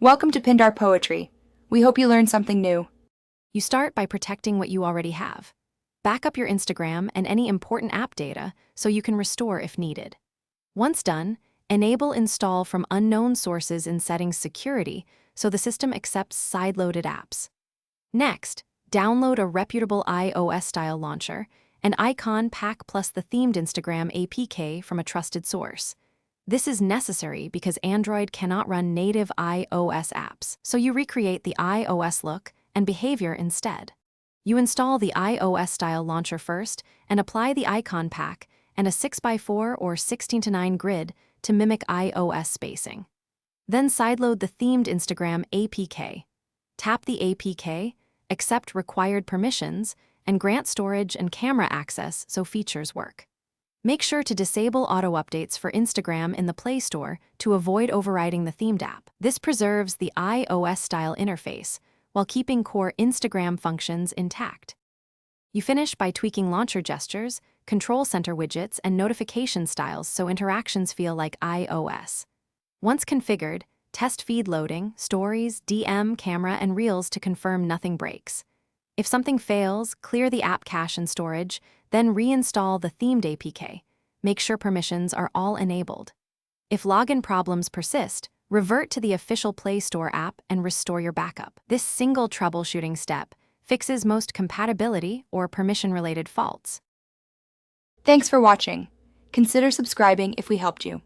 Welcome to Pindar Poetry. We hope you learned something new. You start by protecting what you already have. Back up your Instagram and any important app data so you can restore if needed. Once done, enable install from unknown sources in settings security so the system accepts sideloaded apps. Next, download a reputable iOS-style launcher and icon pack plus the themed Instagram APK from a trusted source. This is necessary because Android cannot run native iOS apps, so you recreate the iOS look and behavior instead. You install the iOS-style launcher first and apply the icon pack and a 6x4 or 16:9 grid to mimic iOS spacing. Then sideload the themed Instagram APK. Tap the APK, accept required permissions, and grant storage and camera access so features work. Make sure to disable auto-updates for Instagram in the Play Store to avoid overriding the themed app. This preserves the iOS-style interface while keeping core Instagram functions intact. You finish by tweaking launcher gestures, control center widgets, and notification styles so interactions feel like iOS. Once configured, test feed loading, stories, DM, camera, and reels to confirm nothing breaks. If something fails, clear the app cache and storage, then reinstall the themed APK. Make sure permissions are all enabled. If login problems persist, revert to the official Play Store app and restore your backup. This single troubleshooting step fixes most compatibility or permission-related faults. Thanks for watching. Consider subscribing if we helped you.